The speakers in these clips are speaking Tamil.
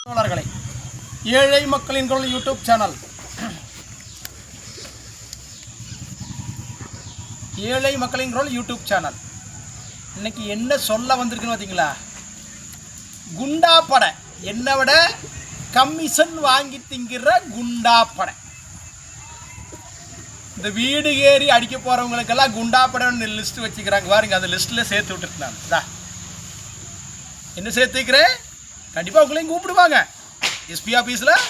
தோழர்களே, ஏழை மக்களின் குரல் யூடியூப் சேனல், ஏழை மக்களின் குரல் யூடியூப் சேனல் இன்னைக்கு என்ன சொல்ல வந்திருக்குன்னு பார்த்தீங்களா? குண்டா படை, என்னை விட கமிஷன் வாங்கி திங்கிற குண்டா படை. இந்த வீடு ஏறி அடிக்க போகிறவங்களுக்கெல்லாம் குண்டா படைன்னு லிஸ்ட் வச்சுக்கிறாங்க பாருங்க. அந்த லிஸ்ட்டில் சேர்த்து விட்டுருக்காங்க. நான் என்ன சேர்த்துக்கிறேன், கண்டிப்பாக உங்களையும் கூப்பிடுவாங்க. எஸ்பி ஆஃபீஸில்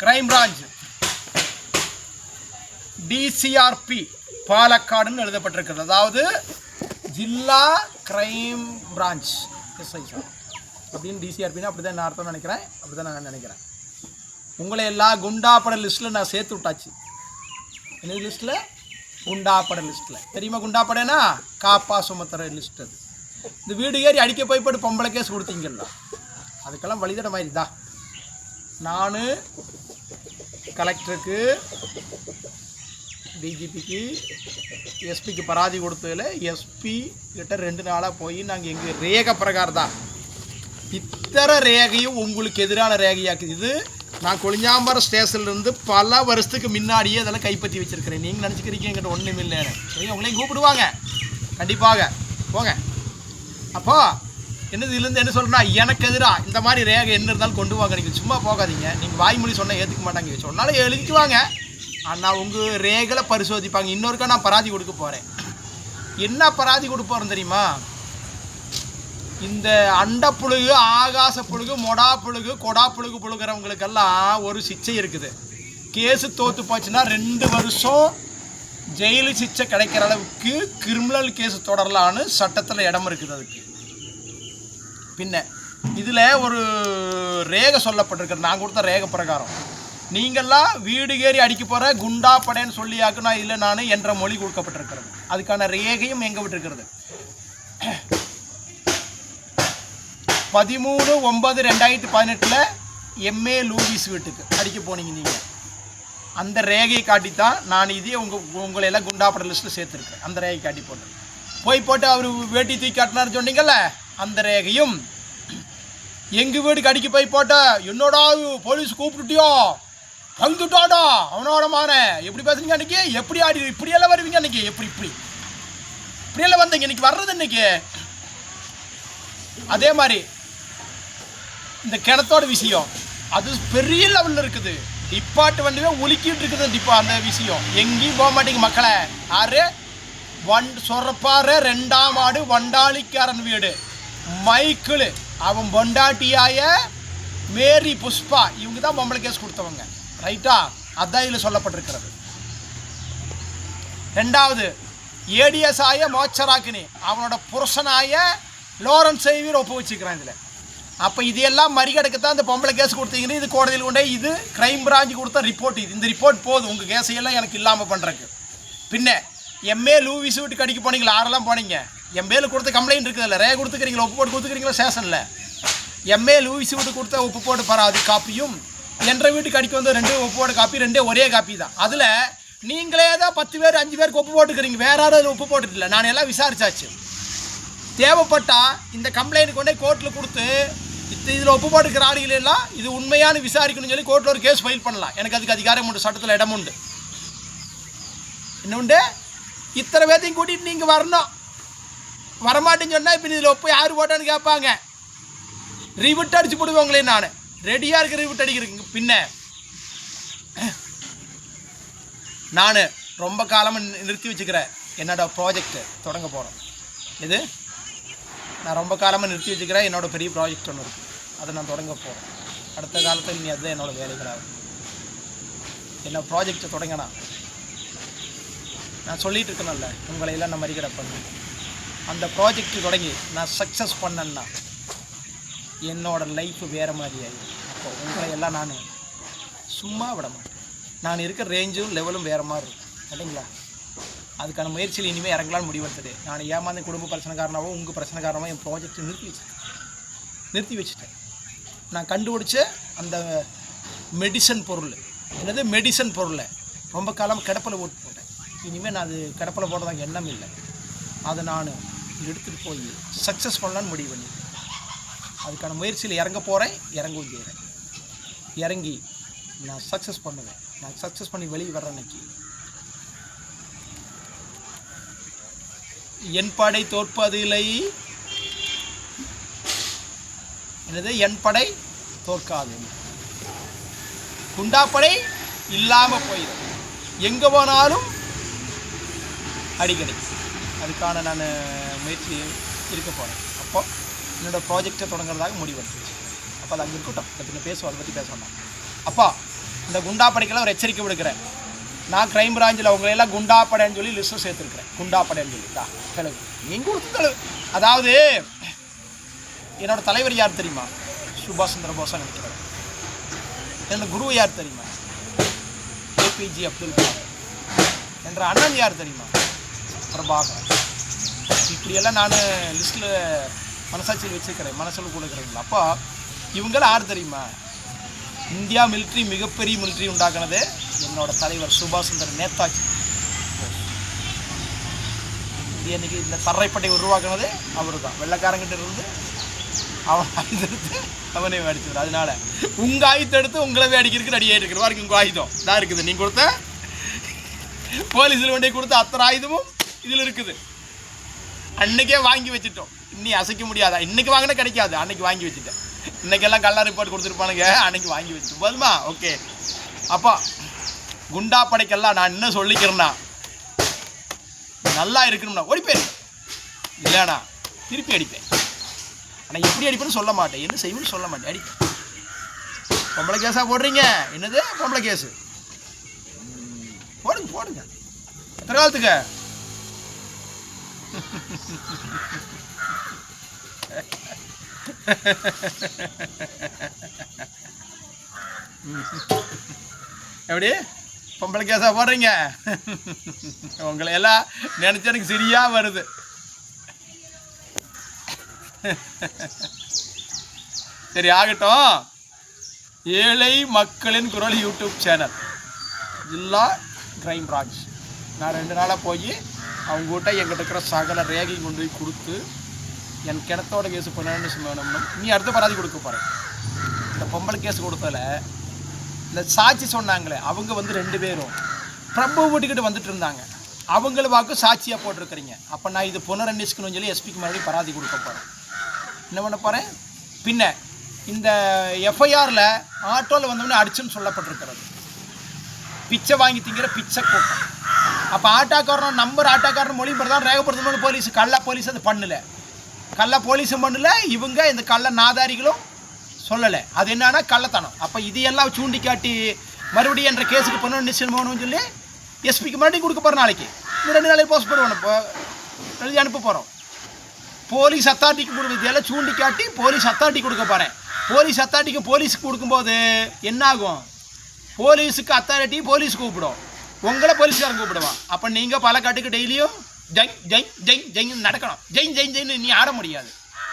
கிரைம் பிரான்ச் டிசிஆர்பி பாலக்காடுன்னு எழுதப்பட்டிருக்கிறது. அதாவது ஜில்லா கிரைம் பிரான்ச் எஸ்ஐ சார் அப்படின்னு டிசிஆர்பின்னு அப்படி தான் நான் அர்த்தம் நினைக்கிறேன். அப்படி தான் நான் நினைக்கிறேன். உங்களை எல்லா குண்டா பட லிஸ்ட்டில் நான் சேர்த்து விட்டாச்சு. என்ன லிஸ்ட்டில்? குண்டா பட லிஸ்ட்டில். தெரியுமா குண்டா படைனா? காப்பா சுமத்துற லிஸ்ட். அது இந்த வீடு ஏறி அடிக்க போய்பட்டு பொம்பளை கேஸ் கொடுத்தீங்களா, அதுக்கெல்லாம் வழிதட மாதிரி தான். நான் கலெக்டருக்கு, டிஜிபிக்கு, எஸ்பிக்கு பராதி கொடுத்ததில் எஸ்பி கிட்ட 2 நாளாக போய் நாங்கள் எங்கள் ரேகை பிரகாரம் தான் இத்தனை ரேகையும் உங்களுக்கு எதிரான ரேகையாக்குது. இது நான் கொளிஞ்சாம்பரம் ஸ்டேஷன்லேருந்து பல வருஷத்துக்கு முன்னாடியே அதெல்லாம் கைப்பற்றி வச்சுருக்கிறேன். நீங்கள் நினச்சிக்கிறீங்க என்கிட்ட ஒன்றும் இல்லைன்னு. சரி, உங்களையும் கூப்பிடுவாங்க கண்டிப்பாக. போங்க. அப்போ என்னது இதுலேருந்து என்ன சொல்கிறேன்னா, எனக்கு எதிராக இந்த மாதிரி ரேகை என்ன இருந்தாலும் கொண்டு வாங்க. நீங்கள் சும்மா போகாதீங்க. நீங்கள் வாய்மொழி சொன்னால் ஏற்றுக்க மாட்டாங்க. சொன்னாலும் எழுதிக்குவாங்க. ஆனால் உங்கள் ரேகளை பரிசோதிப்பாங்க. இன்னொருக்கா நான் பராதி கொடுக்க போகிறேன். என்ன பராதி கொடுக்க போகிறேன் தெரியுமா? இந்த அண்ட புழுகு, ஆகாச புழுகு, மொடா புழுகு, கொடா புழுகு புழுகிறவங்களுக்கெல்லாம் ஒரு சிச்சை இருக்குது. கேஸு தோற்று போச்சுன்னா 2 வருஷம் ஜெயிலு சிச்சை கிடைக்கிற அளவுக்கு கிரிமினல் கேஸு தொடரலான்னு சட்டத்தில் இடம் இருக்குது. அதுக்கு பின்ன இதில் ஒரு ரேகை சொல்லப்பட்டிருக்கிறது. நான் கொடுத்த ரேகை பிரகாரம் நீங்கள்லாம் வீடு ஏறி அடிக்க போகிற குண்டா படைன்னு சொல்லியாக்கு நான் இல்லை நான் என்ற மொழி கொடுக்கப்பட்டிருக்கிறது. அதுக்கான ரேகையும் எங்கே விட்டுருக்கிறது? 13/9/2018 எம்ஏ லூவிஸ் வீட்டுக்கு அடிக்க போனீங்க நீங்கள். அந்த ரேகையை காட்டித்தான் நான் இதே உங்களையெல்லாம் குண்டாப்பட லிஸ்ட்டில் சேர்த்துருக்கேன். அந்த ரேகை காட்டி போட்டு அவர் வேட்டி தூக்கி காட்டினார் சொன்னீங்கல்ல, அந்த ரேகையும் எங்கள் வீட்டுக்கு அடிக்க போய் போட்ட என்னோட போலீஸ் கூப்பிட்டுட்டியோ வந்துட்டாடா அவனோட மான எப்படி பேசுறீங்க அன்றைக்கி, எப்படி ஆடி இப்படியெல்லாம் வருவீங்க அன்றைக்கி, இப்படியெல்லாம் வந்தீங்க இன்றைக்கி வர்றது இன்றைக்கி. அதே மாதிரி இந்த கிணத்தோட விஷயம் அது பெரிய லெவலில் இருக்குது. டிபார்ட்மெண்ட்டுமே உலுக்கிட்டு இருக்குது. அந்த விஷயம் எங்கேயும் போக மாட்டேங்க மக்களை. யாரு சொரப்பாரு 2ஆம் ஆடு வண்டாளிக்காரன் வீடு மைக்கிள், அவன் பொண்டாட்டியாய மேரி புஷ்பா, இவங்க தான் பொம்பளை கேஸ் கொடுத்தவங்க. ரைட்டா? அதான் இதில் சொல்லப்பட்டிருக்கிறது. 2வது ஏடிஎஸ் ஆய மோச்சராக்கினி, அவனோட புருஷனாய லோரன்ஸ் சேவியர் ஒப்பு வச்சுக்கிறான் இதில். அப்போ இதையெல்லாம் மறிகடக்கத்தான் இந்த பொம்பளை கேஸ் கொடுத்தீங்கன்னு இது கோடதியில் கொண்டே இது கிரைம் பிரான்ச்சு கொடுத்த ரிப்போர்ட். இது இந்த ரிப்போர்ட் போதும் உங்கள் கேஸையெல்லாம் எனக்கு இல்லாமல் பண்ணுறக்கு. பின்ன எம்ஏ லூவிஸ் வீட்டுக்கு அடிக்க போனீங்களா? யாரெல்லாம் போனீங்க? எம்ஏல கொடுத்த கம்ப்ளைண்ட் இருக்குதுல்ல, ரே கொடுத்துக்கிறீங்களா, ஒப்பு போட்டு கொடுத்துக்கிறீங்களா ஸ்டேஷனில்? எம்ஏ லூவிஸ் வீட்டுக்கு கொடுத்த ஒப்பு போட்டு பராதி காப்பியும் என்ற வீட்டுக்கு அடிக்க வந்து 2 ஒப்பு போட காப்பி 2 ஒரே காப்பி தான். அதில் நீங்களே தான் 10 பேர் 5 பேருக்கு ஒப்பு போட்டுக்கிறீங்க. வேற யாரும் ஒப்பு போட்டுட்டில்ல. நான் எல்லாம் விசாரிச்சாச்சு. தேவைப்பட்டால் இந்த கம்ப்ளைண்ட் கொண்டே கோர்ட்டில் கொடுத்து இதில் ஒப்பு போட்டுக்கிற ஆளுகளெல்லாம் இது உண்மையான விசாரிக்கணும்னு சொல்லி கோர்ட்டில் ஒரு கேஸ் ஃபைல் பண்ணலாம். எனக்கு அதுக்கு அதிகாரம் உண்டு, சட்டத்தில் இடம் உண்டு. என்ன உண்டு? இத்தனை பேர்த்தையும் கூட்டிகிட்டு நீங்கள் வரணும். வரமாட்டேன்னு சொன்னால் இப்போ இதில் ஒப்பு யார் போட்டான்னு கேட்பாங்க. ரிவிட் அடிச்சு போடுவாங்களே. நான் ரெடியாக இருக்க ரிவிட் அடிக்கிறதுக்கு. பின்ன நான் ரொம்ப காலமாக நிறுத்தி வச்சுக்கிறேன் என்னோட ப்ராஜெக்ட் தொடங்க போகிறோம். இது நான் ரொம்ப காலமாக நிறுத்தி வச்சுக்கிறேன். என்னோடய பெரிய ப்ராஜெக்ட் ஒன்று இருக்குது, அதை நான் தொடங்க போகிறேன். அடுத்த காலத்தில் இனி அதுதான் என்னோடய வேலைகளாகும். என்னோடய ப்ராஜெக்டை தொடங்கினா நான் சொல்லிகிட்டு இருக்கேன்ல, உங்களையெல்லாம் நான் மறிகடை பண்ணேன். அந்த ப்ராஜெக்ட் தொடங்கி நான் சக்ஸஸ் பண்ணேன்னா என்னோடய லைஃப் வேறு மாதிரி ஆகிடும். அப்போ உங்களையெல்லாம் நான் சும்மா விட மாட்டேன். நான் இருக்கிற ரேஞ்சும் லெவலும் வேறு மாதிரி இருக்கும் இல்லைங்களா? அதுக்கான முயற்சியில் இனிமேல் இறங்கலான்னு முடிவெடுத்தது. நான் ஏமாந்த குடும்ப பிரச்சனை காரணமாகவும் உங்கள் பிரச்சனை காரணமாக என் ப்ராஜெக்டை நிறுத்தி வச்சுட்டேன். நான் கண்டுபிடிச்ச அந்த மெடிசன் பொருள், என்னது மெடிசன் பொருளை ரொம்ப காலமாக கிடப்பில் போட்டு போட்டேன். இனிமேல் நான் அது கிடப்பில் போடுறதாங்க எண்ணம் இல்லை. அதை நான் எடுத்துகிட்டு போய் சக்ஸஸ் பண்ணலான்னு முடிவு பண்ணி அதுக்கான முயற்சியில் இறங்க போகிறேன், இறங்கவும் செய்கிறேன். இறங்கி நான் சக்ஸஸ் பண்ணுவேன். நான் சக்ஸஸ் பண்ணி வெளியே வர்ற அன்னைக்கு என் படை தோற்பதில்லை, என்னது என் படை தோற்காது, குண்டாப்படை இல்லாமல் போயிடும், எங்கே போனாலும் அடிக்கடி. அதுக்கான நான் முயற்சி இருக்க போகிறேன். அப்போ என்னோடய ப்ராஜெக்டை தொடங்குறதாக முடிவெடுத்துச்சு. அப்போ அது அங்கே இருக்கட்டும், பற்றி பேசுவோம், அதை பற்றி பேசணும். அப்போ இந்த குண்டாப்படைக்கெல்லாம் ஒரு எச்சரிக்கை விடுக்கிறேன். நான் க்ரைம் பிராஞ்சில் அவங்களையெல்லாம் குண்டாப்படைன்னு சொல்லி லிஸ்ட்டு சேர்த்துருக்கிறேன். குண்டாப்படைன்னு சொல்லி தெலுங்கு நீங்கள் கொடுத்து தெலுங்கு. அதாவது என்னோடய தலைவர் யார் தெரியுமா? சுபாஷ் சந்திர போஸாக நினைக்கிறேன். என்னோட குரு யார் தெரியுமா? ஏபிஜே அப்துல் கலாம். என்ற அண்ணன் யார் தெரியுமா? பிரபாகரன். இப்படியெல்லாம் நான் லிஸ்ட்டில் மனசாட்சியில் வச்சுருக்கிறேன், மனசில் கொடுக்குறீங்களா? அப்போ இவங்களாம் யார் தெரியுமா? இந்தியா மிலிட்ரி, மிகப்பெரிய மிலிட்ரி உண்டாக்குனது என்னோட தலைவர் சுபாஷ் சந்திர நேதாஜி. இன்றைக்கி இந்த தரைப்பட்டை உருவாக்குனது அவர் தான். வெள்ளைக்காரங்கிட்ட இருந்து அவன் ஆயுதத்தை அவனே அடிச்சுடுறான். அதனால உங்கள் ஆயுதத்தை எடுத்து உங்களவே அடிக்கிறதுக்கு ரெடி ஆகிட்டு இருக்கிற வாருக்கு உங்கள் ஆயுதம் தான் இருக்குது. நீங்கள் கொடுத்த போலீஸில் வண்டியை கொடுத்த அத்தனை ஆயுதமும் இதில் இருக்குது. அன்றைக்கே வாங்கி வச்சுட்டோம். இன்னி அசைக்க முடியாதா? இன்றைக்கி வாங்கினா கிடைக்காது, அன்றைக்கி வாங்கி வச்சுட்டேன். இன்றைக்கெல்லாம் கல்லா ரிப்போர்ட் கொடுத்துருப்பானுங்க, அன்றைக்கி வாங்கி வச்சுட்டு போதுமா? ஓகே. அப்போ குண்டா படைக்கெல்லாம் நான் என்ன சொல்லிக்கிறேன்னா, நல்லா இருக்கணும்னா ஓடி போயிரு, இல்லைண்ணா திருப்பி அடிப்பேன். ஆனால் எப்படி அடிப்பேன்னு சொல்ல மாட்டேன், என்ன செய்வேன்னு சொல்ல மாட்டேன், அடிப்பேன். பொம்பளை கேஸாக போடுறீங்க, என்னது பொம்பளை கேஸு? போடுங்க போடுங்க. எத்தனை காலத்துக்கு? எப்படி பொம்பளை கேஸா போடுறீங்க? உங்களை எல்லாம் நினைச்ச எனக்கு சரியா வருது. சரி ஆகட்டும். ஏழை மக்களின் குரல் யூடியூப் சேனல் ஜில்லா கிரைம் பிரான்ச். நான் 2 நாளாக போய் அவங்ககிட்ட எங்கிட்ட இருக்கிற சகல ரேகையும் கொண்டு போய் கொடுத்து என் கிணத்தோட கேஸு பண்ணணும்னு வேணும்னு நீ அடுத்த பராதி கொடுக்க போகிறேன். இந்த பொம்பளை கேஸ் கொடுத்ததில் இந்த சாட்சி சொன்னாங்களே அவங்க வந்து 2 பேரும் பிரபு வீட்டுக்கிட்ட வந்துட்டு இருந்தாங்க. அவங்கள வாக்கு சாட்சியாக போட்டிருக்கிறீங்க. அப்போ நான் இது புனரன்வேஷிக்கணும்னு சொல்லி எஸ்பிக்கு மறுபடியும் பராதி கொடுக்க போகிறேன். என்ன பண்ண போகிறேன்? பின்ன இந்த எஃப்ஐஆரில் ஆட்டோவில் வந்தோடனே அடிச்சுன்னு சொல்லப்பட்டிருக்கிறது. பிச்சை வாங்கி திங்கிற பிச்சை கூட்டம். அப்போ ஆட்டோக்காரன் நம்பர் ஆட்டோக்காரன் மொழிபெயர் தான் ரேகப்படுத்தணும்னு போலீஸ் கள்ள போலீஸ் அது பண்ணலை. கள்ள போலீஸும் பண்ணலை, இவங்க இந்த கள்ள நாதாரிகளும் சொல்லலை. அது என்னன்னா கள்ளத்தனம். அப்போ இதையெல்லாம் சூண்டி காட்டி மறுபடியும் என்ற கேஸுக்கு பண்ணணும் நிச்சயம் போகணும்னு சொல்லி எஸ்பிக்கு மறுபடியும் கொடுக்க போகிறோம். நாளைக்கு இந்த 2 நாளைக்கு போஸ்ட் பண்ணுவோம், இப்போ எழுதி அனுப்ப போகிறோம். போலீஸ் அத்தாரிட்டிக்கு கொடுக்குறதெல்லாம் சூண்டி காட்டி போலீஸ் அத்தாரிட்டி கொடுக்க போகிறேன். போலீஸ் அத்தாரிட்டிக்கு போலீஸுக்கு கொடுக்கும்போது என்ன ஆகும்? போலீஸுக்கு அத்தாரிட்டி போலீஸ் கூப்பிடும், உங்களை போலீஸ்காரன் கூப்பிடுவான். அப்போ நீங்கள் பாலக்காட்டுக்கு டெய்லியும் ஜெய் ஜெய் ஜெய் ஜெய் நடக்கணும். ஜெய் ஜெய் ஜெயின்னு இன்னி ஆட முடியாது.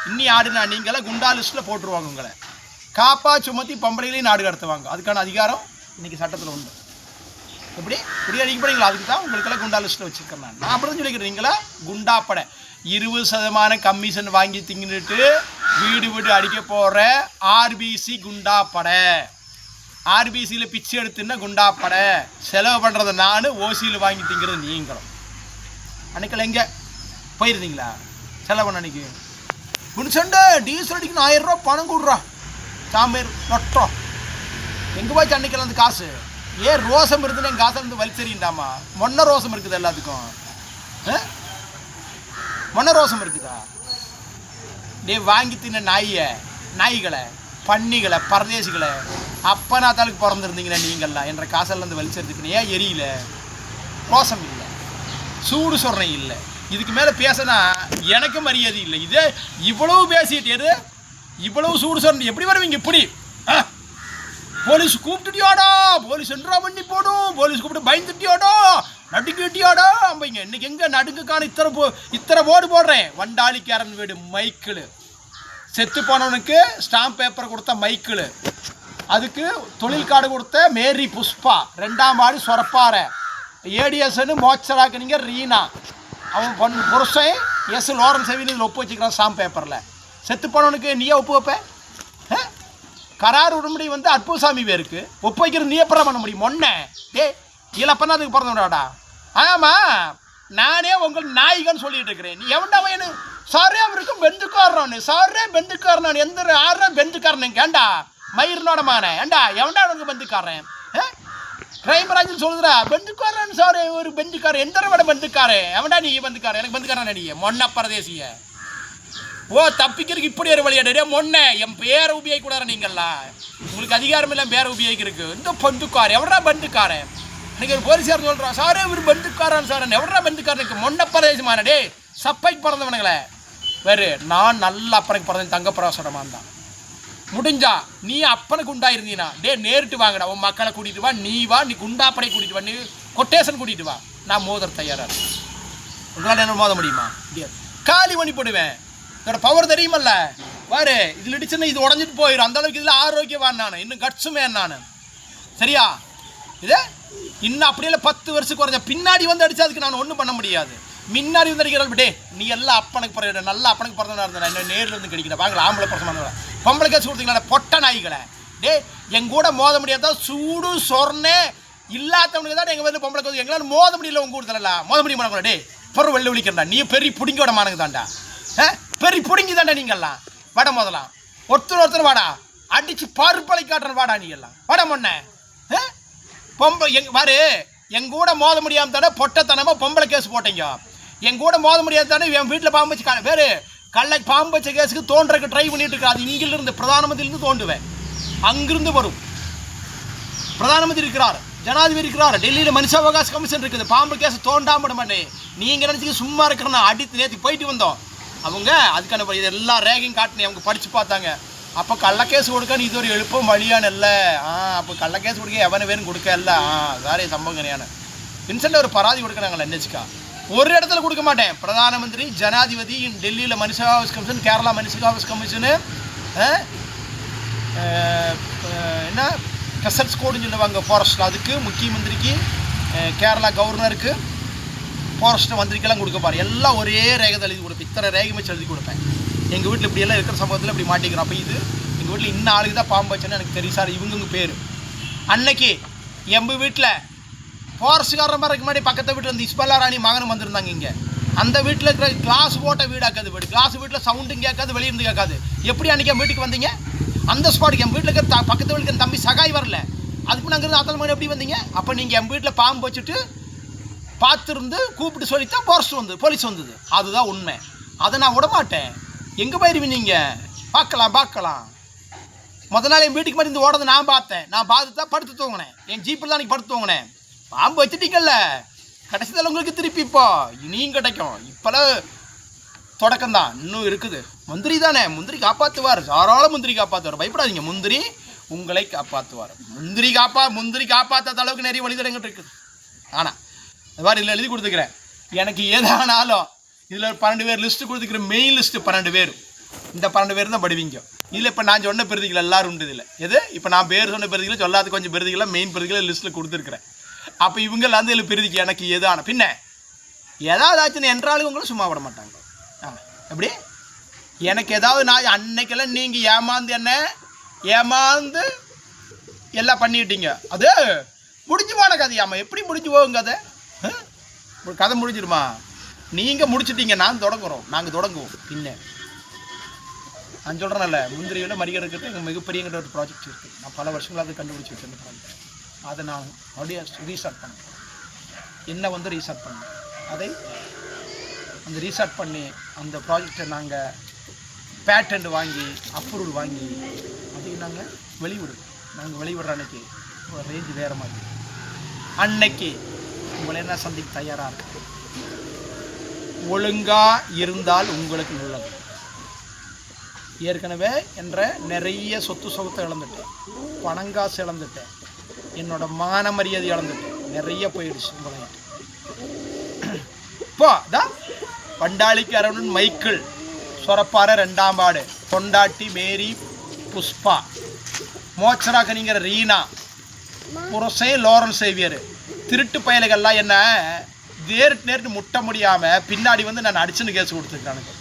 இன்னி ஆடுனா நீங்களாம் குண்டா லிஸ்ட்டில் போட்டுருவாங்க. உங்களை காப்பா சுமத்தி பொம்பளைகளையும் நாடு கடத்துவாங்க. அதுக்கான அதிகாரம் இன்றைக்கி சட்டத்தில் உண்டு. எப்படி இப்படி அடிக்கப்படுங்களா? அதுக்கு தான் உங்களுக்கெல்லாம் குண்டா லிஸ்ட்டில் வச்சுருக்கேன். நான் அப்படி தான் சொல்லிக்கிறேன். நீங்களா குண்டாப்படை 20% கமிஷன் வாங்கி திங்கிட்டு வீடு வீடு அடிக்க போகிற ஆர்பிசி குண்டாப்படை. ஆர்பிசியில் பிச்சை எடுத்துன்னா குண்டாப்படை. செலவு பண்ணுறதை நான், ஓசியில் வாங்கி திங்கிறது நீங்களும். அன்னைக்கெல்லாம் எங்கே போயிருந்தீங்களா செலவு பண்ண? அன்றைக்கி குடிச்சண்டை டீசல் அடிக்கணும் 1000 ரூபா பணம் கொடுறா சாம்பேர் நொட்டோம். எங்கே போச்சு அன்னைக்கெல்லாம் அந்த காசு? ஏன் ரோசம் இருக்குதுன்னு என் காசை வந்து வலிச்செறியுண்டாமா? மொன்ன ரோசம் இருக்குது எல்லாத்துக்கும். மொன்ன ரோசம் இருக்குதா? டே வாங்கி தின்ன நாய்களை பன்னிகளை பரதேசிகளை அப்பனாத்தாளுக்கு பிறந்திருந்தீங்கன்னா நீங்கள்லாம் என்ற காசெல்லாம் வந்து வலிச்செடுத்துக்கணும். ஏன் எரியல? ரோசம் இல்லை, சூடு சொல்கிறேன் இல்லை. இதுக்கு மேலே பேசினா எனக்கு மரியாதை இல்லை. இதே இவ்வளவு பேசிட்டு எது இவ்வளவு சூடு சொல்ற எப்படி வருவீங்க? இப்படி போலீஸ் கூப்பிட்டுட்டியோடா, போலீஸ் என்றா பண்ணி போடும், போலீஸ் கூப்பிட்டு பயந்துட்டியோடா, நடுங்கிட்டியோடா அம்பைங்க. இன்னைக்கு எங்கே நடுங்குக்கான இத்தனை போர்டு போடுறேன். வண்டாளிக்காரன் வீடு மைக்கிள், செத்து போனவனுக்கு ஸ்டாம்ப் பேப்பர் கொடுத்த மைக்கிள், அதுக்கு தொழில் கார்டு கொடுத்த மேரி புஷ்பா, 2ஆம் ஆடு சொரப்பார, ஏடிஎஸ்ன்னு மோச்சராக்குனீங்க ரீனா, அவன் புருஷன் எஸ் லோரன்ஸ் செவின்னு ஒப்பு வச்சுக்கிறான் ஸ்டாம்ப் பேப்பரில். செத்து போனவனுக்கு நீயே ஒப்பு வைப்ப? கரார் உடம்படி வந்து அற்புசாமி பேருக்கு ஒப்பைக்கிறது நீ எப்பறம் பண்ண முடியும்? ஒன்ன டே இலப்பன்னா அதுக்கு பிறந்தவடாடா. ஆமாம், நானே உங்கள் நாய்கன்னு சொல்லிட்டு இருக்கிறேன். நீ எவன்டா வேணும்? சாரே அவருக்கும் பெந்துக்காரன், சாரே பெந்துக்காரன், எந்த ஆறா பெந்துக்காரன் கேண்டா மயிர்னோட மானே ஏண்டா எவன்டா உனக்கு பெந்துக்காரன்? கிரைம் பிராஞ்சில் சொல்லுறா பெந்துக்காரன் சாரே ஒரு பெந்துக்காரன், எந்த விட பெந்துக்காரன் எவன்டா நீ பெந்துக்காரன்? எனக்கு பெந்துக்காரன் நடிகை மொன்ன பரதேசிய. ஓ தப்பிக்கிறதுக்கு இப்படி ஒரு வழியாடே மொன்ன என் பேரை உபயோகிக்கூடாது. நீங்கள்லாம் உங்களுக்கு அதிகாரம் இல்லை பேரை உபயோகிக்கிறதுக்கு. இந்த பந்துக்காரன் எவடா பந்துக்காரன்? எனக்கு ஒரு போலீஸார் சொல்கிறான் சாரே ஒரு பந்துக்காரன் சார் எவடா பந்துக்காரனுக்கு மொன்ன பரதேசமான டே சப்பைக்கு பிறந்தவனுங்களே வேறு. நான் நல்ல அப்பனுக்கு பிறந்தேன், தங்க பிரவாசனமாக தான். முடிஞ்சா நீ அப்பனுக்கு உண்டாயிருந்தீனா டே நேரிட்டு வாங்கடா, உன் மக்களை கூட்டிகிட்டு வா, நீ வா, நீ குண்டாப்படை கூட்டிகிட்டு வா, நீ கொட்டேஷன் கூட்டிகிட்டு வா, நான் மோதர் தயாராக இருக்கேன். உங்களால் என்ன மோத முடியுமா? காலி பண்ணி போடுவேன். இதோட பவர் தெரியுமல்ல வாரு. இதில் இடிச்சுன்னா இது உடஞ்சிட்டு போயிடும். அந்தளவுக்கு இதில் ஆரோக்கியவான் நான், இன்னும் கட்சுமே நான். சரியா? இது இன்னும் அப்படியே 10 வருஷம் குறைஞ்ச பின்னாடி வந்து அடிச்சா அதுக்கு நான் ஒன்றும் பண்ண முடியாது. முன்னாடி வந்து அடிக்கிறாள் டே நீ எல்லாம் அப்பனுக்கு பிறகு நல்லா அப்பனுக்கு பிறந்தவனா இருந்தா என்ன நேரில் வந்து கிடைக்கிறேன் வாங்கல. ஆம்பளை பிரசமான பொம்பளை கேஸ் கொடுத்தீங்களா பொட்ட நாய்களை டே எங்கூட மோத முடியாத சூடு சொர்ணே இல்லாதவனுக்கு தான் எங்கள் வந்து பொம்பளை கேஸ் எங்களால் மோத முடியல. உங்க கூடுதலாம் மோத முடிய மாட்டா டே பொருள் வெள்ளை விழிக்கிறா. நீ பெரிய பிடிங்கோட மானங்க தாண்டா, பெரிய பிடிங்கி தாண்டா. நீங்கள்லாம் வட மோதலாம் ஒருத்தர் வாடா அடிச்சு பருப்பலை காட்டுறேன் வாடா. நீ எல்லாம் வட மொன்ன பொம்பளை பாரு எங்கூட மோத முடியாம தானே பொட்டத்தனமா பொம்பளை கேஸ் போட்டீங்க. எங்கூட மோத முடியாது தானே என் வீட்டில் பாம்பு வச்சு வேறு கல்லை பாம்பு வச்ச கேஸுக்கு தோன்றக்கு ட்ரை பண்ணிட்டு இருக்கா. அது இங்கிலிருந்து பிரதான மந்திரிலிருந்து தோண்டுவேன், அங்கிருந்து வரும். பிரதான மந்திரி இருக்கிறார், ஜனாதிபதி இருக்கிறார், டெல்லியில் மனுஷாவகாச கமிஷன் இருக்குது. பாம்பு கேஸ் தோண்டாம மாட்டேன். நீங்கள் நினச்சிக்க சும்மா இருக்கிறேன்னா அடித்து நேற்று போயிட்டு வந்தோம். அவங்க அதுக்கான இதெல்லாம் ரேகிங் காட்டினே அவங்க படித்து பார்த்தாங்க. அப்போ கள்ளக்கேஸ் கொடுக்க நீ இது ஒரு எழுப்பம் வழியான இல்லை. அப்போ கள்ளக்கேஸ் கொடுக்க எவனை வேணும் கொடுக்க இல்லை. வேற சம்பவம் கிடையாது. இன்சென்ட் ஒரு பராதி கொடுக்குறாங்களே என்னச்சுக்கா ஒரு இடத்துல கொடுக்க மாட்டேன். பிரதான மந்திரி, ஜனாதிபதி, டெல்லியில் மனுஷாவகாச கமிஷன், கேரளா மனுஷாவகாச கமிஷனு, என்ன கசட்ஸ் கோடுன்னு சொல்லுவாங்க ஃபாரஸ்ட்டில், அதுக்கு முக்கிய மந்திரிக்கு, கேரளா கவர்னருக்கு, ஃபாரஸ்ட் மந்திரிக்கெல்லாம் கொடுக்கப்பாரு. எல்லாம் ஒரே ரேகத்தை எழுதி கொடுப்பேன். இத்தனை ரேகை வச்சு எழுதி கொடுப்பேன். எங்கள் வீட்டில் இப்படியெல்லாம் இருக்கிற சம்பவத்தில் இப்படி மாட்டிக்கிறோம். அப்போ இது எங்கள் வீட்டில் இன்னும் ஆளுக்கு தான் பாம்பு வச்சுன்னு எனக்கு தெரியும் சார். இவங்க பேர் அன்னைக்கு எங்கள் வீட்டில் ஃபாரஸ்ட்காரன் மாதிரி முன்னாடி பக்கத்து வீட்டில் இந்த இஸ்பல்லா ராணி மகனும் வந்திருந்தாங்க. இங்கே அந்த வீட்டில் இருக்கிற கிளாஸ் போட்ட வீடாக்காது வீடு. கிளாஸ் வீட்டில் சவுண்டும் கேட்காது, வெளியிருந்து கேட்காது. எப்படி அன்றைக்கி என் வீட்டுக்கு வந்தீங்க? அந்த ஸ்பாட்டுக்கு என் வீட்டில் இருக்கிற பக்கத்து வீட்டுக்கு என் தம்பி சகாய் வரல. அதுக்கு நாங்கள் இருந்து அத்தனை மணி எப்படி வந்தீங்க? அப்போ நீங்கள் என் வீட்டில் பாம்பு வச்சுட்டு பார்த்துருந்து கூப்பிட்டு சொல்லித்தான் ஃபாரஸ்ட் வந்து போலீஸ் வந்தது. அதுதான் உண்மை. அதை நான் விடமாட்டேன். எங்கே போயிருவீங்க நீங்கள்? பார்க்கலாம். முதல் நாள் என் வீட்டுக்கு மாதிரி இந்த ஓடுறது நான் பார்த்தேன். நான் பார்த்து தான் படுத்து தூங்கினேன். என் ஜீப்பில் தான் அன்றைக்கி படுத்து தூங்கினேன். பாம்பு வச்சுட்டீங்கல்ல, கடைசியில் உங்களுக்கு திருப்பி இப்போ இனியும் கிடைக்கும். இப்போல்லாம் தொடக்கம்தான், இன்னும் இருக்குது. முந்திரி தானே, முந்திரி காப்பாற்றுவார். தாராள முந்திரி காப்பாற்றுவார். பயப்படாதீங்க, முந்திரி உங்களை காப்பாற்றுவார். முந்திரி காப்பாற்றாத அளவுக்கு நிறைய வழிதடங்கள் இருக்குது. ஆனால் அது மாதிரி இதில் எழுதி கொடுத்துக்கிறேன். எனக்கு ஏதானாலும் இதில் 12 பேர் லிஸ்ட்டு கொடுத்துக்கிறேன். மெயின் லிஸ்ட்டு 12 பேர். இந்த 12 பேர் தான் படுவீங்க. இதில் இப்போ நான் சொன்ன பெருதிகள் எல்லோரும் உண்டு. இதில் எது இப்போ நான் பேர் சொன்ன பெருதிகளை சொல்லாத கொஞ்சம் பெருதிகளாக மெயின் பெருதிகளை லிஸ்ட்டில் கொடுத்துருக்குறேன். அப்போ இவங்கெல்லாம் வந்து இதில் பெருதிக்கு எனக்கு எதான பின்ன ஏதாவது ஆச்சுன்னு என்றாலும் உங்களும் சும்மா விட மாட்டாங்க. எப்படி எனக்கு ஏதாவது நான் அன்னைக்கெல்லாம் நீங்கள் ஏமாந்து எல்லாம் பண்ணிக்கிட்டீங்க. அது முடிஞ்சு போன கதையாம்மா. எப்படி முடிஞ்சு போகுங்க கதை? கதை முடிஞ்சிடுமா? நீங்கள் முடிச்சிட்டீங்க, நாங்கள் தொடங்குவோம். பின்ன நான் சொல்கிறேன்ல, முந்திரியில் மறிகை இருக்கிறது எங்கள் மிகப்பெரியங்கிற ஒரு ப்ராஜெக்ட் இருக்குது. நான் பல வருஷங்களாக அதை கண்டுபிடிச்சி வச்சுருந்தேன். அதை நான் மறுபடியும் ரீஸ்டார்ட் பண்ணேன். என்ன வந்து ரீஸ்டார்ட் பண்ணேன். அந்த ரீஸ்டார்ட் பண்ணி அந்த ப்ராஜெக்டை நாங்கள் பேட்டன்ட் வாங்கி அப்ரூவல் வாங்கி அதையும் நாங்கள் வெளிவிடுற அன்னைக்கு ஒரு ரேஞ்சு வேறு மாதிரி. அன்னைக்கு உங்களை என்ன சந்திக்க தயாராக இருக்கு. ஒழுங்காக இருந்தால் உங்களுக்கு நல்லது. ஏற்கனவே என்ற நிறைய சொத்தை இழந்துட்டேன், பணங்காசு இழந்துட்டேன், என்னோட மான மரியாதை இழந்துட்டேன், நிறைய போயிடுச்சு உங்களை. இப்போ தான் பண்டாளிக்கு அரவணன் மைக்கிள், சொரப்பாறை 2ஆம் வார்டு, கொண்டாட்டி மேரி புஷ்பா, மோச்சராக்கனிங்கிற ரீனா, புரசே லோரன்ஸ் சேவியர், திருட்டு பயலுகள்லாம் என்ன நேரிட்டு முட்ட முடியாமல் பின்னாடி வந்து நான் அடிச்சுன்னு கேஸ் கொடுத்துருக்கானுங்க.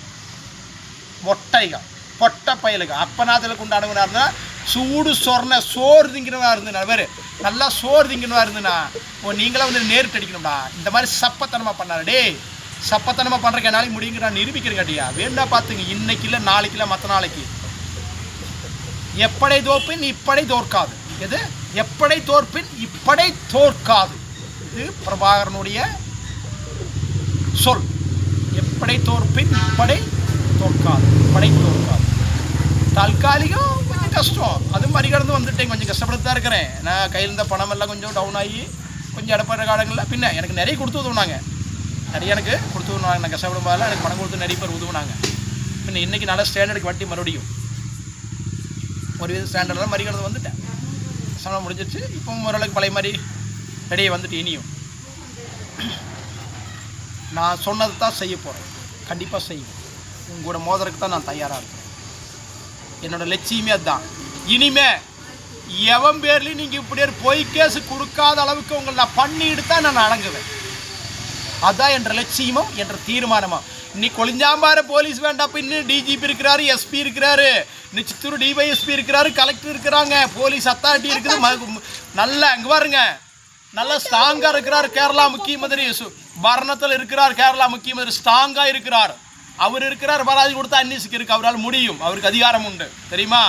மொட்டைகள் பொட்ட பயலுங்க. அப்பநாதில் கொண்டாடுனாருன்னா சூடு சொரண சோறு திங்கிறவா இருந்துண்ணா வேறு நல்லா சோறு திங்கிறவா இருந்துண்ணா நீங்களாம் வந்து நேரிட்டு அடிக்கணும்டா. இந்த மாதிரி சப்பத்தனமாக பண்ணாரு டே, சப்பத்தனமாக பண்ணுறக்கு நாளைக்கு முடியுங்க நான் நிரூபிக்கிறேங்காட்டியா. வேணா பார்த்துங்க, இன்னைக்கு இல்லை நாளைக்கு இல்லை மற்ற நாளைக்கு. எப்படை தோற்பின் இப்படை தோற்காது. எது எப்படை தோற்பின் இப்படை தோற்காது, இது பிரபாகரனுடைய சொல். எப்படை தோற்பின் இப்படை தோற்காது, இப்படை தோற்காது. தற்காலிகம் கொஞ்சம் கஷ்டம், அது மறிகடந்து வந்துட்டேன். கொஞ்சம் கஷ்டப்பட்டு தான் இருக்கிறேன். நான் கையில் இருந்த பணம் எல்லாம் கொஞ்சம் டவுன் ஆகி கொஞ்சம் இடப்படுற காலங்களில் பின்ன எனக்கு நிறைய கொடுத்து உதவுனாங்க. நிறைய எனக்கு கொடுத்து உதவுனாங்க. நான் கஷ்டப்படும் போதெல்லாம் எனக்கு பணம் கொடுத்து நிறைய பேர் உதவுனாங்க. பின்ன இன்றைக்கி நல்ல ஸ்டாண்டர்டுக்கு வட்டி மறுபடியும் ஒரு வித ஸ்டாண்டர்டில் மறிகடந்து வந்துட்டேன். கஷ்டம் முடிஞ்சிச்சு. இப்போ ஓரளவுக்கு பழைய மாதிரி ரெடியாக வந்துட்டு இனியும் நான் சொன்னது தான் செய்ய போகிறேன். கண்டிப்பாக செய்வேன். உங்களோட மோதலுக்கு தான் நான் தயாராக இருக்கேன். என்னோடய லட்சியமே அதுதான். இனிமே எவன் பேர்லையும் நீங்கள் இப்படி ஒரு பொய் கேஸு கொடுக்காத அளவுக்கு உங்களை நான் பண்ணிட்டு தான் நான் அடங்குவேன். அதுதான் என்ற லட்சியமும் என்ற தீர்மானமும். இன்னைக்கு கொளிஞ்சாம்பாறு போலீஸ் வேண்டாம், இன்னும் டிஜிபி இருக்கிறாரு, எஸ்பி இருக்கிறாரு, இன்னும் சித்தூர் டிவைஎஸ்பி இருக்கிறாரு, கலெக்டர் இருக்கிறாங்க, போலீஸ் அத்தாரிட்டி இருக்குது. நல்ல அங்கே பாருங்க, நல்ல ஸ்ட்ராங்காக இருக்கிறார் கேரளா முக்கியமந்திரி. பரணத்தில் இருக்கிறார் கேரளா முக்கியமந்திரி, ஸ்ட்ராங்காக இருக்கிறார். அவர் இருக்கிறார், பராதி கொடுத்தா அந்நியசுக்கு இருக்கு, அவரால் முடியும், அவருக்கு அதிகாரம் உண்டு தெரியுமா.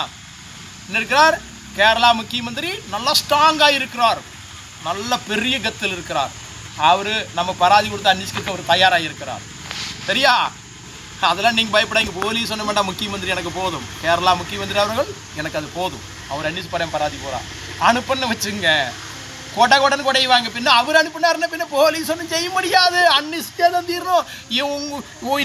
என்ன இருக்கிறார் கேரளா முக்கியமந்திரி, நல்லா ஸ்ட்ராங்காக இருக்கிறார், நல்ல பெரிய கத்தில் இருக்கிறார். அவர் நம்ம பராதி கொடுத்தா அந்நியசுக்கு அவர் தயாராக இருக்கிறார் சரியா. அதெல்லாம் நீங்கள் பயப்படாங்க. போலீஸ் ஒன்றும் வேண்டாம், முக்கியமந்திரி எனக்கு போதும். கேரளா முக்கியமந்திரி அவர்கள் எனக்கு அது போதும். அவர் அந்நியஸ் படம் பராதி போகிறா அனுப்புன்னு வச்சுங்க, கொடன் கொடைவாங்க. பின்ன அவர் அனுப்பினாருன்னா பின்ன போலீஸ் ஒன்றும் செய்ய முடியாது, அன்னிஸ்டே தான் தீரணும்.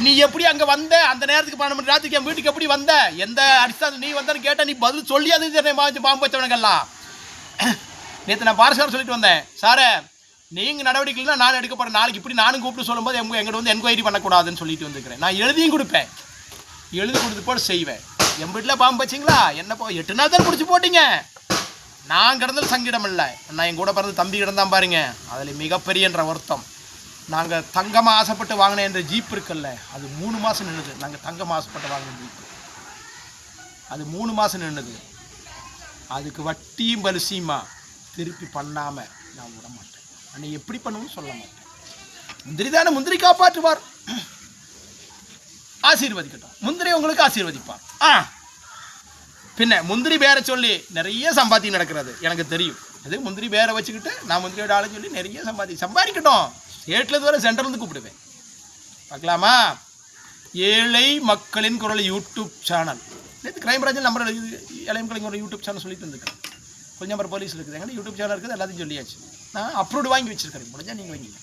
நீ எப்படி அங்கே வந்த, அந்த நேரத்துக்கு 12 மணி நேரத்துக்கு என் வீட்டுக்கு எப்படி வந்த, எந்த அடிஸ்தான் நீ வந்தேன்னு கேட்டால் நீ பதில் சொல்லியாது. பாம்பு வச்சவனுங்கெல்லாம் நேற்று நான் பாரசார் சொல்லிட்டு வந்தேன், சாரே நீங்கள் நடவடிக்கைலாம் நான் எடுக்க போகிறேன், நாளைக்கு இப்படி நானும் கூப்பிட்டு சொல்லும்போது எங்கிட்ட வந்து என்கொயரி பண்ணக்கூடாதுன்னு சொல்லிட்டு வந்துருக்கிறேன். நான் எழுதியும் கொடுப்பேன், எழுதி கொடுத்து போட்டு செய்வேன். என் வீட்டில் பாம்பு வச்சிங்களா, என்னப்போ 8 நாள் தான் பிடிச்சி போட்டிங்க. நான் கிடந்தது சங்கிடம் இல்லை, நான் என் கூட பிறந்த தம்பி கிடந்தான் பாருங்க, அதில் மிகப்பெரியன்ற வருத்தம். நாங்கள் தங்கமாக ஆசைப்பட்டு வாங்கின என்ற ஜீப் இருக்குல்ல, அது 3 மாதம் நின்றுது. நாங்கள் தங்கமாக ஆசைப்பட்டு வாங்கின ஜீப் அது 3 மாதம் நின்றுது. அதுக்கு வட்டியும் பலிசியுமா திருப்பி பண்ணாமல் நான் விட மாட்டேன். அன்னை எப்படி பண்ணுவோன்னு சொல்ல மாட்டேன். முந்திரி தானே, முந்திரி காப்பாற்றுவார், ஆசீர்வதிக்கட்டும். முந்திரி உங்களுக்கு ஆசீர்வதிப்பார். பின்ன முந்திரி பேரை சொல்லி நிறைய சம்பாத்தியம் நடக்கிறது எனக்கு தெரியும். அது முந்திரி பேரை வச்சுக்கிட்டு நான் முந்திரியோட ஆளை சொல்லி நிறைய சம்பாதிக்கட்டும். ஸ்டேட்லேருந்து வர சென்ட்ரலேருந்து கூப்பிடுவேன். பார்க்கலாமா? ஏழை மக்களின் குரல் யூடியூப் சேனல். நேற்று கிரைம் பிரான்ச்சில் நம்பர் ஏழை மக்களின் குரல் யூடியூப் சேனல் சொல்லிட்டு இருந்துக்கிறேன். கொஞ்சம் நம்பர் போலீஸ் இருக்குது, எங்கே யூடியூப் சேனல் இருக்குது, எல்லாத்தையும் சொல்லியாச்சு. நான் அப்ரூவ்டு வாங்கி வச்சுருக்கிறேன், முடிஞ்சால் நீங்கள் வாங்கிங்க.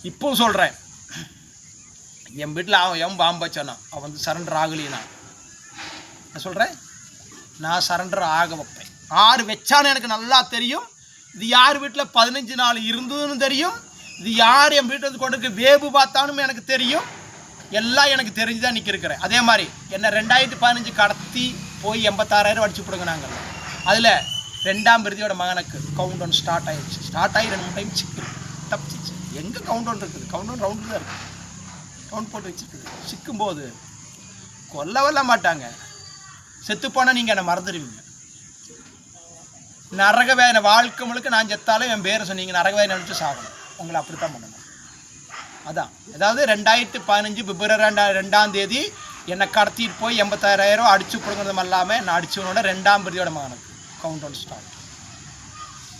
இப்போவும் சொல்கிறேன், என் வீட்டில் அவன் எவன் பாம்பு வச்சானா அவன் வந்து சரண்டர் ஆகலையா. நான் சொல்கிறேன், நான் சரண்டர் ஆக வைப்பேன். 6 வச்சானு எனக்கு நல்லா தெரியும். இது யார் வீட்டில் 15 நாள் இருந்ததுன்னு தெரியும். இது யார் என் வீட்டில் வந்து கொண்டு வேவு பார்த்தானும் எனக்கு தெரியும். எல்லாம் எனக்கு தெரிஞ்சு தான் நிற்கிறேன். அதே மாதிரி என்ன 2015 கடத்தி போய் 86,000 அடிச்சு போடுங்க. நாங்கள் அதில் 2ஆம் பிரதியோட மகனுக்கு கவுண்ட் ஒன் ஸ்டார்ட் ஆகிடுச்சு. ஸ்டார்ட் ஆகி 2 3 டைம் சிக்கு தப்பிச்சிச்சு. எங்கே கவுண்ட் ஒன் இருக்குது, கவுண்ட் ஒன் ரவுண்டில் தான் இருக்குது, கவுண்ட் போட்டு வச்சுருக்குது. சிக்கும்போது கொல்லவல்ல மாட்டாங்க, செத்துப்போனால் நீங்கள் என்னை மறந்துடுவீங்க. நரக வேதனை வாழ்க்கை முழுக்க நான் செத்தாலும் என் பேரை சொன்னீங்க நரக வேதனை நினச்சி சாகணும். உங்களை அப்படித்தான் பண்ணணும். அதான் அதாவது 2015 பிப்ரவரி 2ஆம் தேதி என்னை கடத்திட்டு போய் 86,000 அடிச்சு கொடுக்குறதும் இல்லாமல் நான் அடிச்சவனோட 2ஆம் பிரதியோட மகனுக்கு கவுண்ட் ஒன் ஸ்டார்ட்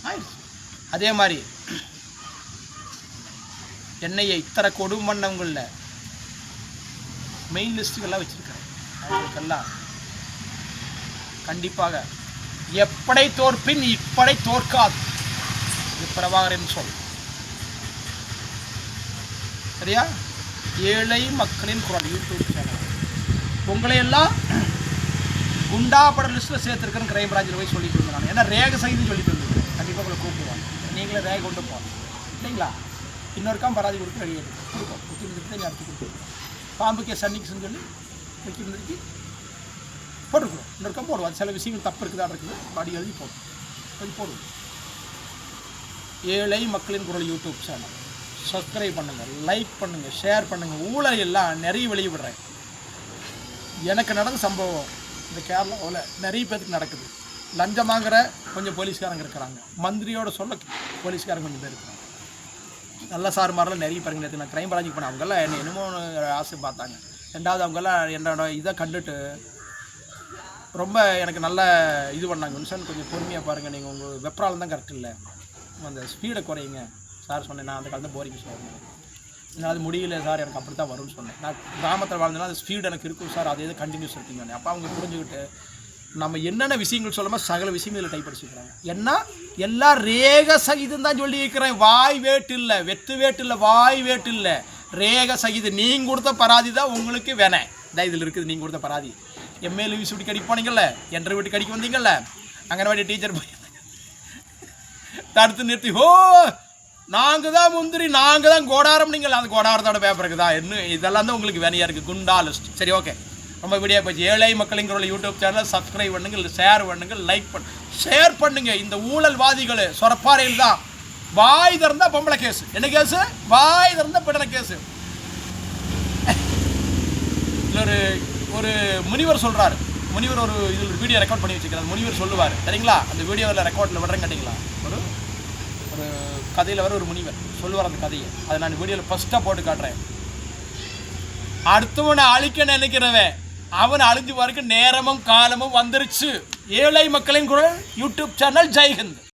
ஆயிடுச்சு. அதே மாதிரி என்னையை இத்தனை கொடும் பண்ணவங்களில் மெயின் லிஸ்ட்டுக்கெல்லாம் வச்சுருக்கிறேன். அவங்களுக்கெல்லாம் கண்டிப்பாக எப்படை தோற்பின் இப்படை தோற்காது, இது பிரபாகரன் சொல். சரியா? ஏழை மக்களின் குரல் யூடியூப் சேனல். உங்களையெல்லாம் குண்டா பட லிஸ்ட்டில் சேர்த்துருக்கேன்னு கிரைம் பிரான்ச்சில் போய் சொல்லிட்டு இருந்தேன் நான். ஏன்னா ரேக சைடு சொல்லிட்டு இருந்தேன். கண்டிப்பாக உங்களை கூப்பிடுவாங்க, நீங்களே ரேக கொண்டு போகலாம் இல்லைங்களா. இன்னொருக்காம் பராதி கொடுத்து ரெடி ஆகிட்டு கொடுப்போம். குத்தி இருந்துட்டு நீ அடுத்து கொடுத்துருவோம். பாம்பு கேஸ் அன்னைக்குன்னு சொல்லி வைக்கி இருந்துச்சு போட்டுருக்குறோம். இன்னொருக்கா போடுவோம். சில விஷயங்கள் தப்பு இருக்குதா இருக்குது, பாடி எழுதி போடும், அது போடுவோம். ஏழை மக்களின் குரல் யூடியூப் சேனல் சப்ஸ்கிரைப் பண்ணுங்கள், லைக் பண்ணுங்கள், ஷேர் பண்ணுங்கள். ஊழல் எல்லாம் நிறைய வெளியிடுறேன். எனக்கு நடந்த சம்பவம் இந்த கேரளாவில் நிறைய பேருக்கு நடக்குது. லஞ்சம் வாங்குற கொஞ்சம் போலீஸ்காரங்க இருக்கிறாங்க, மந்திரியோட சொல்ல போலீஸ்காரங்க கொஞ்சம் பேர் இருக்கிறாங்க. நல்ல சாருமாரெலாம் நிறைய பேருங்க. நேற்று நான் க்ரைம் பிராஞ்சுக்கு போனேன், அவங்கெல்லாம் என்னமோ ஆசை பார்த்தாங்க. ரெண்டாவது அவங்கெல்லாம் என்னோட இதை கண்டுட்டு ரொம்ப எனக்கு நல்ல இது பண்ணாங்க. மின்சான் கொஞ்சம் பொறுமையாக பாருங்கள், நீங்கள் உங்கள் வெப்ராலம் தான் கரெக்ட் இல்லை, அந்த ஸ்பீடை குறையுங்க சார் சொன்னேன். நான் அந்த காலத்தில் போரிங்க சார், என்னால் அது முடியல சார், எனக்கு அப்படி தான் வரும்னு சொன்னேன். நான் கிராமத்தில் வாழ்ந்தேன்னா அது ஸ்பீடு எனக்கு இருக்கும் சார், அதே கண்டினியூஸ் இருக்குங்க. அப்போ அவங்க புரிஞ்சுக்கிட்டு நம்ம என்னென்ன விஷயங்கள் சொல்லாமல் சகல விஷயங்கள் இதில் டைப் அடிச்சுக்கிறாங்க. ஏன்னா எல்லாம் ரேக சகிதம் தான் சொல்லி இருக்கிறேன். வாய் வேட்டு இல்லை, வெத்து வேட்டு இல்லை, வாய் வேட்டு இல்லை, ரேக சகிது. நீங்கள் கொடுத்த பராதி தான் உங்களுக்கு வேணேன் இதான் இதில் இருக்குது. நீங்கள் கொடுத்த பராதி எம்ஏல வீசி விட்டு கடிக்க போனீங்கல்ல, என்ற வீட்டு கடிக்க வந்தீங்கல்ல, அங்கனவாடி டீச்சர் போய் தடுத்து நிறுத்தி ஓ நாங்கள் தான் முந்திரி, நாங்கள் தான் கோடாரம், நீங்கள் அந்த கோடாரத்தோட பேப்பருக்கு தான் இன்னும் இதெல்லாம் தான் உங்களுக்கு வேணையாக இருக்குது. குண்டா லிஸ்ட். சரி, ஓகே, ரொம்ப வீடியோ போச்சு. ஏழை மக்களுங்கிற யூடியூப் சேனலை சப்ஸ்கிரைப் பண்ணுங்கள், ஷேர் பண்ணுங்கள், லைக் ஷேர் பண்ணுங்கள். இந்த ஊழல்வாதிகள் சொரப்பாறையில் தான் வாய் திறந்தா பொம்பளை கேஸு. என்ன கேஸு? வாய் திறந்தா பிடன கேஸு. ஒரு முனிவர் சொல்கிறார், முனிவர் ஒரு இதில் வீடியோ ரெக்கார்ட் பண்ணி வச்சுக்கிறார். முனிவர் சொல்லுவார் சரிங்களா, அந்த வீடியோவில் ரெக்கார்டில் விடுறேன் கேட்டிங்களா, ஒரு கதையில் வர ஒரு முனிவர் சொல்லுவார் அந்த கதையை. அதை நான் வீடியோவில் ஃபஸ்ட்டாக போட்டு காட்டுறேன். அடுத்தவனை அழிக்க நினைக்கிறவன் அவன் அழிஞ்சு வரைக்கும் நேரமும் காலமும் வந்துருச்சு. ஏழை மக்களின் குரல் யூடியூப் சேனல். ஜெய்ஹிந்த்.